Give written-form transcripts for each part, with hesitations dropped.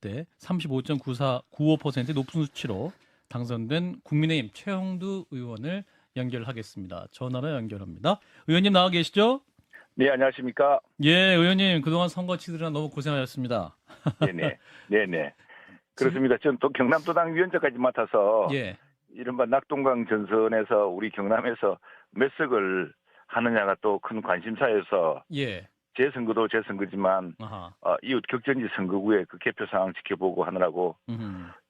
때 35.9495% 높은 수치로 당선된 국민의힘 최형두 의원을 연결하겠습니다. 전화로 연결합니다. 의원님 나와 계시죠? 네, 안녕하십니까? 예, 의원님 그동안 선거 치느라 너무 고생하셨습니다. 네네. 네네. 지금 그렇습니다. 저는 또 경남도당 위원장까지 맡아서 예, 이른바 낙동강 전선에서 우리 경남에서 몇 석을 하느냐가 또 큰 관심사여서 예, 제 선거도 제 선거지만 아하, 이웃 격전지 선거구에 그 개표 상황 지켜보고 하느라고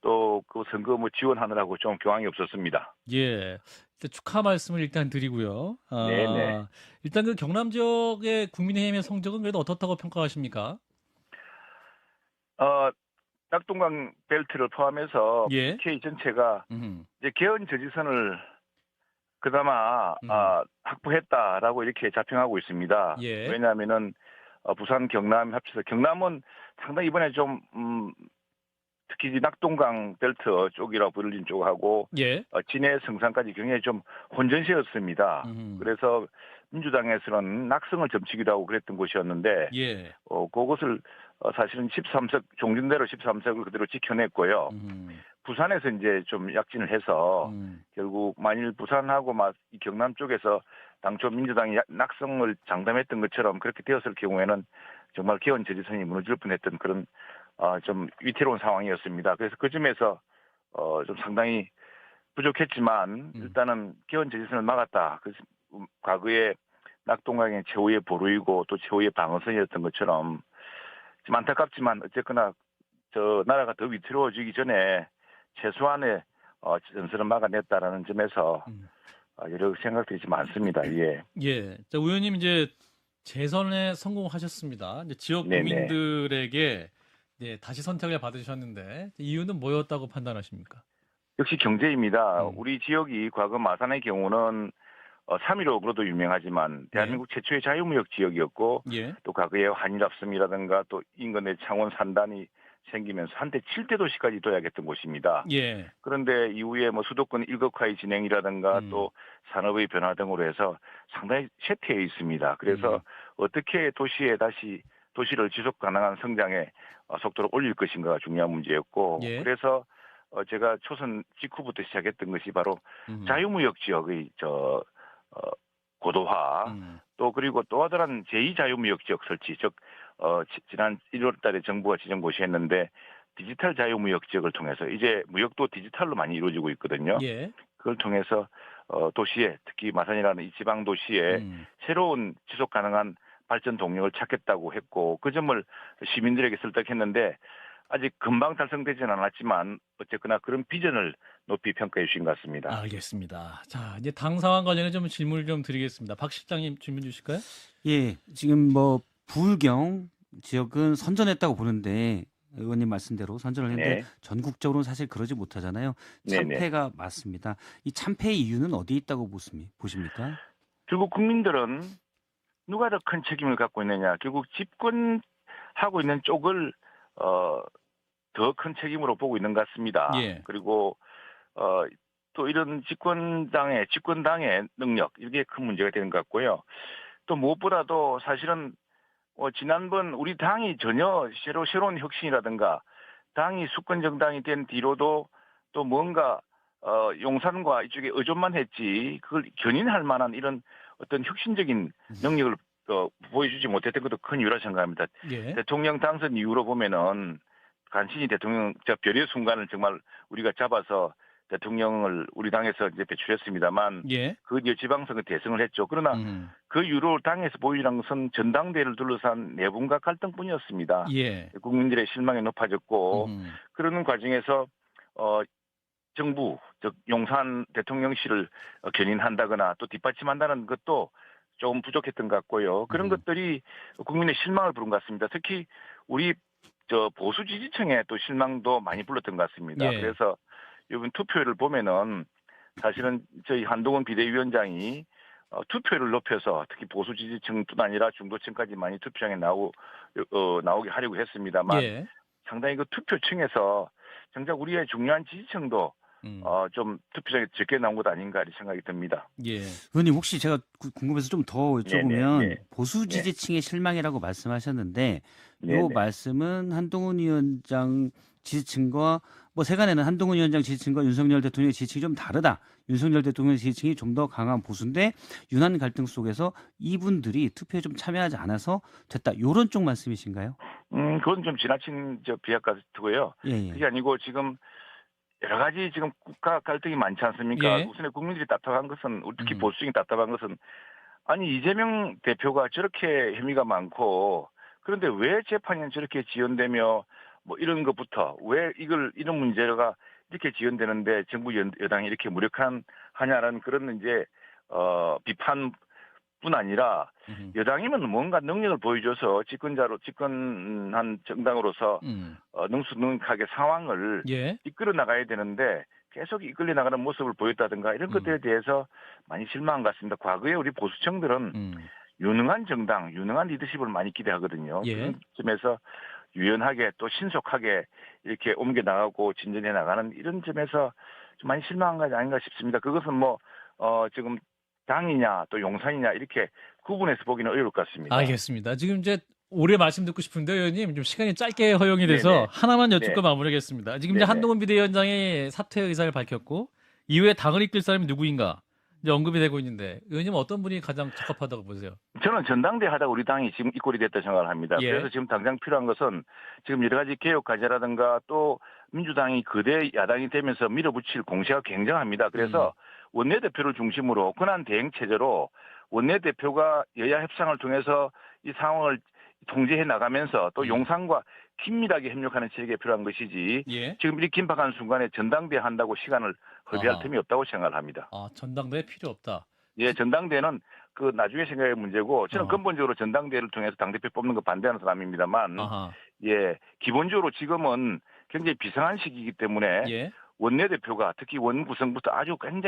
또 그 선거 뭐 지원하느라고 좀 교황이 없었습니다. 예. 일단 축하 말씀을 일단 드리고요. 네네. 일단 그 경남 지역의 국민의힘의 성적은 그래도 어떻다고 평가하십니까? 어, 낙동강 벨트를 포함해서 예, PK 전체가 음, 이제 개헌 저지선을 그나마 음, 확보했다라고 이렇게 자평하고 있습니다. 예, 왜냐하면은 부산, 경남 합쳐서 경남은 상당히 이번에 좀 특히 이 낙동강 벨트 쪽이라고 불린 쪽하고 예, 진해 성산까지 굉장히 좀 혼전세였습니다. 음, 그래서 민주당에서는 낙성을 점치기도 하고 그랬던 곳이었는데 예, 그것을 사실은 13석 종전대로 13석을 그대로 지켜냈고요. 음, 부산에서 이제 좀 약진을 해서 음, 결국 만일 부산하고 막 이 경남 쪽에서 당초 민주당이 낙성을 장담했던 것처럼 그렇게 되었을 경우에는 정말 개헌 저지선이 무너질 뻔했던 그런 좀 위태로운 상황이었습니다. 그래서 그 점에서 좀 상당히 부족했지만 음, 일단은 개헌 저지선을 막았다. 그 과거에 낙동강의 최후의 보루이고 또 최후의 방어선이었던 것처럼 좀 안타깝지만 어쨌거나 저 나라가 더 위태로워지기 전에 최소한의 전선을 막아냈다라는 점에서 음. 여러 생각들이 좀 많습니다. 예. 예. 자, 의원님 이제 재선에 성공하셨습니다. 이제 지역 네네. 국민들에게 다시 선택을 받으셨는데 이유는 뭐였다고 판단하십니까? 역시 경제입니다. 음, 우리 지역이 과거 마산의 경우는 3.15로도 유명하지만 네, 대한민국 최초의 자유무역 지역이었고 예, 또 과거에 한일합섬이라든가 또 인근에 창원 산단이 생기면서 한때 7대 도시까지 도약했던 곳입니다. 예, 그런데 이후에 뭐 수도권 일극화의 진행이라든가 음, 또 산업의 변화 등으로 해서 상당히 쇠퇴해 있습니다. 그래서 음, 어떻게 도시에 다시 도시를 지속 가능한 성장의 속도를 올릴 것인가가 중요한 문제였고 예, 그래서 제가 초선 직후부터 시작했던 것이 바로 음, 자유무역 지역의 어, 고도화 음, 또 그리고 또 다른 제2자유무역 지역 설치 즉 지난 1월 달에 정부가 지정 고시했는데 디지털 자유무역 지역을 통해서 이제 무역도 디지털로 많이 이루어지고 있거든요. 예, 그걸 통해서 도시에 특히 마산이라는 이 지방 도시에 음. 새로운 지속 가능한 발전 동력을 찾겠다고 했고 그 점을 시민들에게 설득했는데 아직 금방 달성되지는 않았지만 어쨌거나 그런 비전을 높이 평가해 주신 것 같습니다. 알겠습니다. 자, 이제 당 상황 관련해 좀 질문을 좀 드리겠습니다. 박 실장님 질문 주실까요? 예, 지금 뭐 부울경 지역은 선전했다고 보는데 의원님 말씀대로 선전을 했는데 네, 전국적으로는 사실 그러지 못하잖아요. 네네. 참패가 맞습니다. 이 참패의 이유는 어디 있다고 보십니까? 결국 국민들은 누가 더 큰 책임을 갖고 있느냐. 결국 집권하고 있는 쪽을 더 큰 책임으로 보고 있는 것 같습니다. 예, 그리고 어, 또 이런 집권당의 능력 이게 큰 문제가 되는 것 같고요. 또 무엇보다도 사실은 지난번 우리 당이 전혀 새로운 혁신이라든가 당이 수권 정당이 된 뒤로도 또 뭔가 용산과 이쪽에 의존만 했지 그걸 견인할 만한 이런 어떤 혁신적인 능력을 보여주지 못했던 것도 큰 이유라 생각합니다. 예, 대통령 당선 이후로 보면은 간신히 대통령 별의 순간을 정말 우리가 잡아서 대통령을 우리 당에서 이제 배출했습니다만 예, 그 뒤에 지방선거 대승을 했죠. 그러나 음, 그 이후로 당에서 보이는 것은 전당대회를 둘러싼 내분과 갈등뿐이었습니다. 예, 국민들의 실망이 높아졌고 음, 그러는 과정에서 어, 정부 즉 용산 대통령실을 견인한다거나 또 뒷받침한다는 것도 조금 부족했던 것 같고요. 그런 음, 것들이 국민의 실망을 부른 것 같습니다. 특히 우리 저 보수 지지층에 또 실망도 많이 불렀던 것 같습니다. 예, 그래서 이번 투표율을 보면은 사실은 저희 한동훈 비대위원장이 투표율을 높여서 특히 보수 지지층뿐 아니라 중도층까지 많이 투표장에 나오게 하려고 했습니다만 예, 상당히 그 투표층에서 정작 우리의 중요한 지지층도 좀 투표장에 적게 나온 것 아닌가 이런 생각이 듭니다. 예. 의원님 혹시 제가 궁금해서 좀 더 여쭤보면 네네. 보수 지지층의 실망이라고 말씀하셨는데 이 네네. 말씀은 한동훈 위원장 지지층과 뭐 세간에는 한동훈 위원장 지지층과 윤석열 대통령의 지지층이 좀 다르다. 윤석열 대통령의 지지층이 좀 더 강한 보수인데 윤한 갈등 속에서 이분들이 투표에 좀 참여하지 않아서 됐다. 이런 쪽 말씀이신가요? 그건 좀 지나친 비약 같고요. 예, 그게 예. 아니고 지금 여러 가지 지금 국가 갈등이 많지 않습니까? 예. 우선에 국민들이 답답한 것은 특히 음. 보수층이 답답한 것은 아니 이재명 대표가 저렇게 혐의가 많고 그런데 왜 재판이 저렇게 지연되며 뭐 이런 것부터 왜 이런 문제가 이렇게 지연되는데 정부 여당이 이렇게 무력하냐라는 그런 이제 비판뿐 아니라 여당이면 뭔가 능력을 보여줘서 집권한 정당으로서 능수능력하게 상황을 네. 이끌어 나가야 되는데 계속 이끌려 나가는 모습을 보였다든가 이런 것들에 대해서 많이 실망한 것 같습니다. 과거에 우리 보수층들은 유능한 정당, 유능한 리더십을 많이 기대하거든요. 예. 그런 점에서 유연하게 또 신속하게 이렇게 옮겨 나가고 진전해 나가는 이런 점에서 좀 많이 실망한 것 아닌가 싶습니다. 그것은 지금 당이냐 또 용산이냐 이렇게 구분해서 보기는 어려울 것 같습니다. 알겠습니다. 지금 이제 오래 말씀 듣고 싶은데 의원님 좀 시간이 짧게 허용이 돼서 네네. 하나만 여쭙고 네. 마무리하겠습니다. 지금 이제 네네. 한동훈 비대위원장이 사퇴 의사를 밝혔고 이후에 당을 이끌 사람이 누구인가 이제 언급이 되고 있는데 의원님 어떤 분이 가장 적합하다고 보세요? 저는 전당대회 하다가 우리 당이 지금 이꼴이 됐다 생각을 합니다. 예. 그래서 지금 당장 필요한 것은 지금 여러 가지 개혁 과제라든가 또 민주당이 거대 야당이 되면서 밀어붙일 공세가 굉장합니다. 그래서 원내대표를 중심으로 권한 대행 체제로 원내대표가 여야 협상을 통해서 이 상황을 통제해 나가면서 또 용산과 긴밀하게 협력하는 체계가 필요한 것이지 예. 지금 이렇게 긴박한 순간에 전당대회 한다고 시간을 허비할 아하. 틈이 없다고 생각을 합니다. 아, 전당대회 필요 없다. 예, 전당대회는 그 나중에 생각할 문제고 저는 근본적으로 전당대회를 통해서 당대표 뽑는 거 반대하는 사람입니다만 아하. 예, 기본적으로 지금은 굉장히 비상한 시기이기 때문에 예. 원내대표가 특히 원구성부터 아주 굉장히